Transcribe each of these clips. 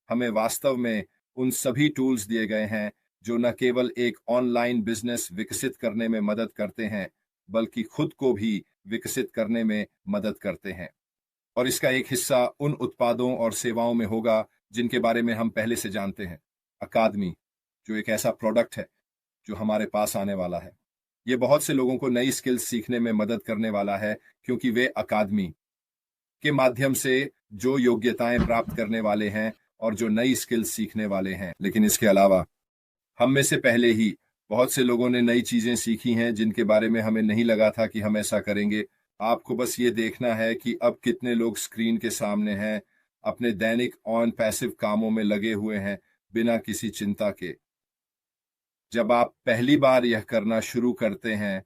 हमें वास्तव में उन सभी टूल्स दिए गए हैं जो न केवल एक ऑनलाइन बिजनेस विकसित करने में मदद करते हैं, बल्कि खुद को भी विकसित करने में मदद करते हैं। और इसका एक हिस्सा उन उत्पादों और सेवाओं में होगा जिनके बारे में हम पहले से जानते हैं। अकादमी, जो एक ऐसा प्रोडक्ट है जो हमारे पास आने वाला है, ये बहुत से लोगों को नई स्किल्स सीखने में मदद करने वाला है, क्योंकि वे अकादमी के माध्यम से जो योग्यताएं प्राप्त करने वाले हैं और जो नई स्किल्स सीखने वाले हैं। लेकिन इसके अलावा हम में से पहले ही बहुत से लोगों ने नई चीजें सीखी हैं जिनके बारे में हमें नहीं लगा था कि हम ऐसा करेंगे। आपको बस ये देखना है कि अब कितने लोग स्क्रीन के सामने हैं, अपने दैनिक ऑन पैसिव कामों में लगे हुए हैं, बिना किसी चिंता के। जब आप पहली बार यह करना शुरू करते हैं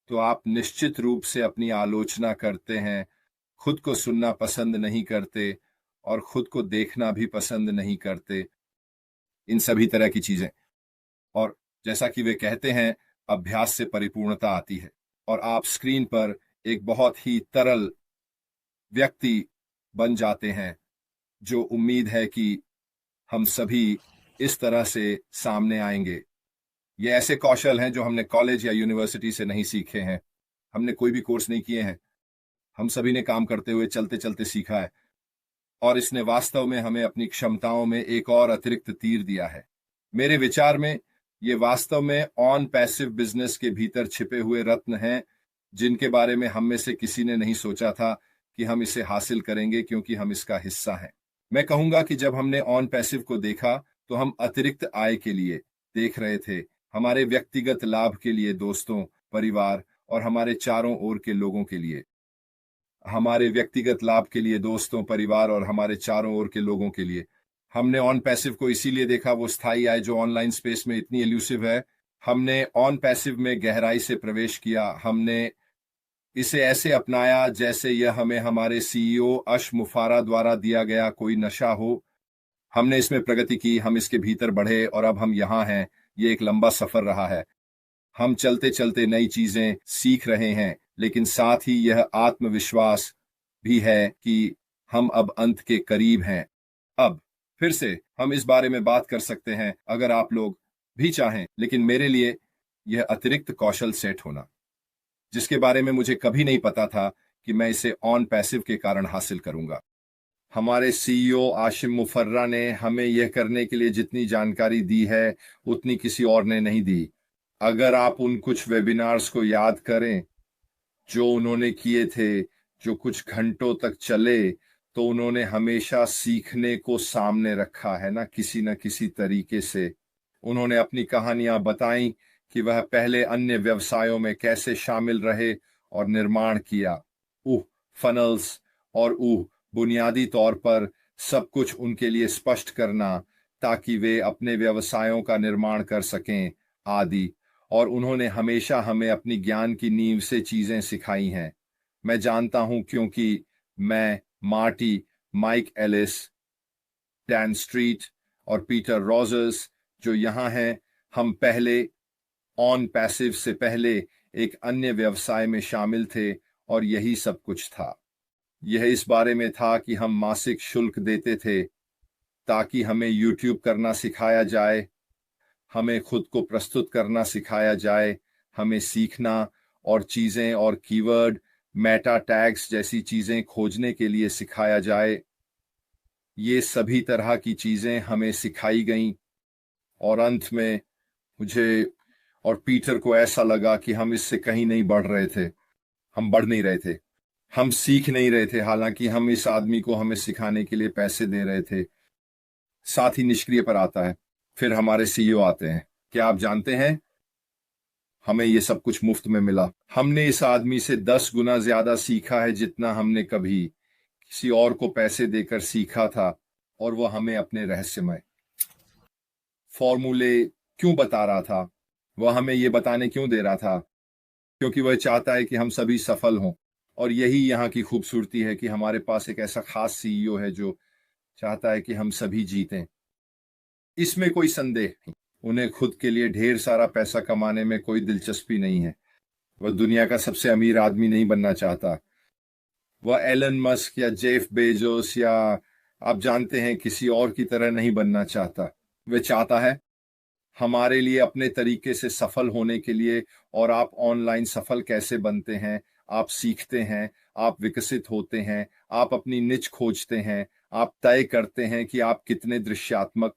तो आप निश्चित रूप से अपनी आलोचना करते हैं, खुद को सुनना पसंद नहीं करते और खुद को देखना भी पसंद नहीं करते, इन सभी तरह की चीजें। और जैसा कि वे कहते हैं, अभ्यास से परिपूर्णता आती है और आप स्क्रीन पर एक बहुत ही तरल व्यक्ति बन जाते हैं, जो उम्मीद है कि हम सभी इस तरह से सामने आएंगे। ये ऐसे कौशल हैं जो हमने कॉलेज या यूनिवर्सिटी से नहीं सीखे हैं, हमने कोई भी कोर्स नहीं किए हैं, हम सभी ने काम करते हुए चलते चलते सीखा है। और इसने वास्तव में हमें अपनी क्षमताओं में एक और अतिरिक्त तीर दिया है। मेरे विचार में ये वास्तव में ऑन पैसिव बिजनेस के भीतर छिपे हुए रत्न हैं, जिनके बारे में हम में से किसी ने नहीं सोचा था कि हम इसे हासिल करेंगे, क्योंकि हम इसका हिस्सा हैं। मैं कहूंगा कि जब हमने ऑन पैसिव को देखा तो हम अतिरिक्त आय के लिए देख रहे थे, हमारे व्यक्तिगत लाभ के लिए, दोस्तों, परिवार और हमारे चारों ओर के लोगों के लिए। हमारे व्यक्तिगत लाभ के लिए, दोस्तों, परिवार और हमारे चारों ओर के लोगों के लिए। हमने ऑन पैसिव को इसीलिए देखा, वो स्थायी आय जो ऑनलाइन स्पेस में इतनी एल्यूसिव है। हमने ऑन पैसिव में गहराई से प्रवेश किया, हमने इसे ऐसे अपनाया जैसे यह हमें हमारे सीईओ अश मुफारा द्वारा दिया गया कोई नशा हो। हमने इसमें प्रगति की, हम इसके भीतर बढ़े और अब हम यहाँ हैं। ये एक लंबा सफर रहा है। हम चलते चलते नई चीजें सीख रहे हैं, लेकिन साथ ही यह आत्मविश्वास भी है कि हम अब अंत के करीब हैं। अब फिर से हम इस बारे में बात कर सकते हैं अगर आप लोग भी चाहें, लेकिन मेरे लिए यह अतिरिक्त कौशल सेट होना, जिसके बारे में मुझे कभी नहीं पता था कि मैं इसे ऑन पैसिव के कारण हासिल करूंगा। हमारे सीईओ आशिम मुफर्रा ने हमें यह करने के लिए जितनी जानकारी दी है, उतनी किसी और ने नहीं दी। अगर आप उन कुछ वेबिनार्स को याद करें जो उन्होंने किए थे, जो कुछ घंटों तक चले, तो उन्होंने हमेशा सीखने को सामने रखा है ना, किसी न किसी तरीके से। उन्होंने अपनी कहानियां बताई कि वह पहले अन्य व्यवसायों में कैसे शामिल रहे और निर्माण किया। फनल्स और बुनियादी तौर पर सब कुछ उनके लिए स्पष्ट करना, ताकि वे अपने व्यवसायों का निर्माण कर सकें आदि। और उन्होंने हमेशा हमें अपनी ज्ञान की नींव से चीजें सिखाई हैं। मैं जानता हूं, क्योंकि मैं, Marty, Mike Ellis, Dan Street और पीटर रोजर्स जो यहाँ हैं, हम पहले ऑन पैसिव से पहले एक अन्य व्यवसाय में शामिल थे और यही सब कुछ था। यह इस बारे में था कि हम मासिक शुल्क देते थे ताकि हमें यूट्यूब करना सिखाया जाए, हमें खुद को प्रस्तुत करना सिखाया जाए, हमें सीखना और चीजें और कीवर्ड, मेटा टैग्स जैसी चीजें खोजने के लिए सिखाया जाए। ये सभी तरह की चीजें हमें सिखाई गईं और अंत में मुझे और पीटर को ऐसा लगा कि हम इससे कहीं नहीं बढ़ रहे थे। हम बढ़ नहीं रहे थे, हम सीख नहीं रहे थे, हालांकि हम इस आदमी को हमें सिखाने के लिए पैसे दे रहे थे। साथ ही निष्क्रिय पर आता है। फिर हमारे सीईओ आते हैं। क्या आप जानते हैं, हमें ये सब कुछ मुफ्त में मिला। हमने इस आदमी से 10 गुना ज्यादा सीखा है जितना हमने कभी किसी और को पैसे देकर सीखा था। और वह हमें अपने रहस्यमय फॉर्मूले क्यों बता रहा था? वह हमें ये बताने क्यों दे रहा था? क्योंकि वह चाहता है कि हम सभी सफल हों। और यही यहाँ की खूबसूरती है कि हमारे पास एक ऐसा खास सीईओ है जो चाहता है कि हम सभी जीतें। इसमें कोई संदेह नहीं, उन्हें खुद के लिए ढेर सारा पैसा कमाने में कोई दिलचस्पी नहीं है। वह दुनिया का सबसे अमीर आदमी नहीं बनना चाहता। वह एलन मस्क या जेफ बेजोस या आप जानते हैं किसी और की तरह नहीं बनना चाहता। वह चाहता है हमारे लिए अपने तरीके से सफल होने के लिए। और आप ऑनलाइन सफल कैसे बनते हैं? आप सीखते हैं, आप विकसित होते हैं, आप अपनी निच खोजते हैं, आप तय करते हैं कि आप कितने दृश्यात्मक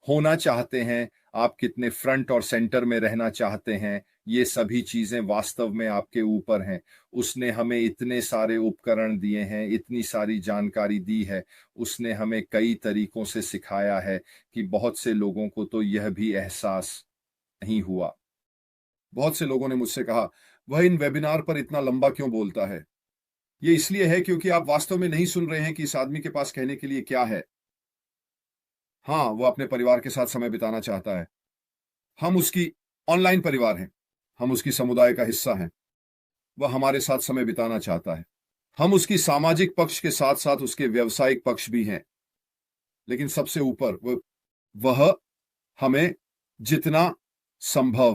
होना चाहते हैं, आप कितने फ्रंट और सेंटर में रहना चाहते हैं। ये सभी चीजें वास्तव में आपके ऊपर हैं। उसने हमें इतने सारे उपकरण दिए हैं, इतनी सारी जानकारी दी है। उसने हमें कई तरीकों से सिखाया है कि बहुत से लोगों को तो यह भी एहसास नहीं हुआ। बहुत से लोगों ने मुझसे कहा, वह इन वेबिनार पर इतना लंबा क्यों बोलता है? ये इसलिए है क्योंकि आप वास्तव में नहीं सुन रहे हैं कि इस आदमी के पास कहने के लिए क्या है। हाँ, वो अपने परिवार के साथ समय बिताना चाहता है। हम उसकी ऑनलाइन परिवार हैं। हम उसकी समुदाय का हिस्सा हैं। वह हमारे साथ समय बिताना चाहता है। हम उसकी सामाजिक पक्ष के साथ साथ उसके व्यवसायिक पक्ष भी हैं। लेकिन सबसे ऊपर वह हमें जितना संभव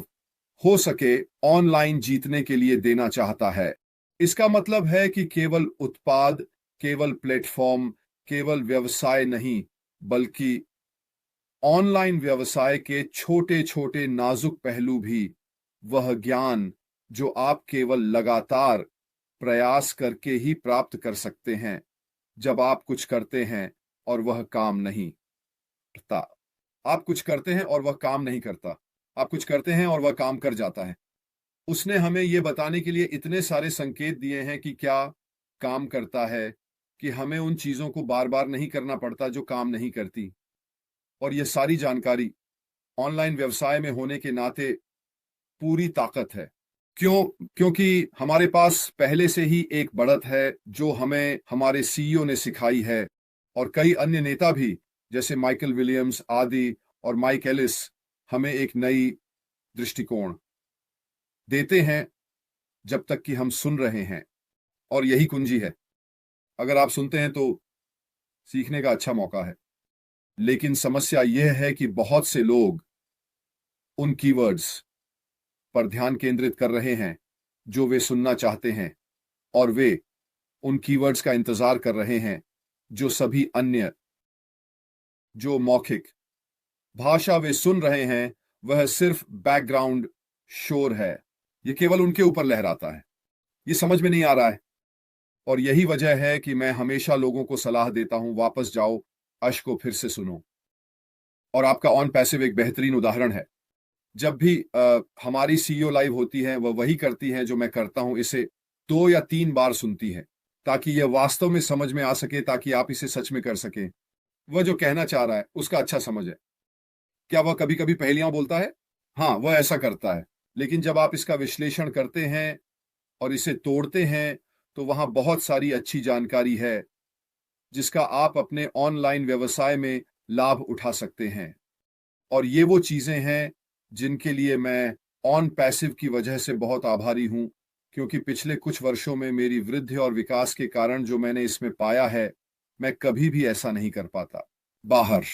हो सके ऑनलाइन जीतने के लिए देना चाहता है। इसका मतलब है कि केवल उत्पाद, केवल प्लेटफॉर्म, केवल व्यवसाय नहीं, बल्कि ऑनलाइन व्यवसाय के छोटे छोटे नाजुक पहलू भी। वह ज्ञान जो आप केवल लगातार प्रयास करके ही प्राप्त कर सकते हैं। जब आप कुछ करते हैं और वह काम नहीं करता। आप कुछ करते हैं और वह काम नहीं करता। आप कुछ करते हैं और वह काम कर जाता है। उसने हमें यह बताने के लिए इतने सारे संकेत दिए हैं कि क्या काम करता है, कि हमें उन चीजों को बार बार नहीं करना पड़ता जो काम नहीं करती। और यह सारी जानकारी ऑनलाइन व्यवसाय में होने के नाते पूरी ताकत है। क्यों? क्योंकि हमारे पास पहले से ही एक बढ़त है जो हमें हमारे सीईओ ने सिखाई है। और कई अन्य नेता भी, जैसे माइकल विलियम्स आदि और माइक एलिस, हमें एक नई दृष्टिकोण देते हैं जब तक कि हम सुन रहे हैं। और यही कुंजी है। अगर आप सुनते हैं तो सीखने का अच्छा मौका है। लेकिन समस्या यह है कि बहुत से लोग उन कीवर्ड्स पर ध्यान केंद्रित कर रहे हैं जो वे सुनना चाहते हैं, और वे उन कीवर्ड्स का इंतजार कर रहे हैं जो सभी अन्य, जो मौखिक भाषा वे सुन रहे हैं, वह सिर्फ बैकग्राउंड शोर है। ये केवल उनके ऊपर लहराता है। ये समझ में नहीं आ रहा है। और यही वजह है कि मैं हमेशा लोगों को सलाह देता हूं, वापस जाओ, अश को फिर से सुनो। और आपका ऑन पैसिव एक बेहतरीन उदाहरण है। जब भी हमारी सीईओ लाइव होती है, वह वही करती है जो मैं करता हूं। इसे 2 या 3 बार सुनती है ताकि यह वास्तव में समझ में आ सके, ताकि आप इसे सच में कर सकें। वह जो कहना चाह रहा है उसका अच्छा समझ है। क्या वह कभी कभी पहेलियां बोलता है? हाँ, वह ऐसा करता है। लेकिन जब आप इसका विश्लेषण करते हैं और इसे तोड़ते हैं, तो वहां बहुत सारी अच्छी जानकारी है जिसका आप अपने ऑनलाइन व्यवसाय में लाभ उठा सकते हैं। और ये वो चीजें हैं जिनके लिए मैं ऑन पैसिव की वजह से बहुत आभारी हूं। क्योंकि पिछले कुछ वर्षों में मेरी वृद्धि और विकास के कारण जो मैंने इसमें पाया है, मैं कभी भी ऐसा नहीं कर पाता बाहर।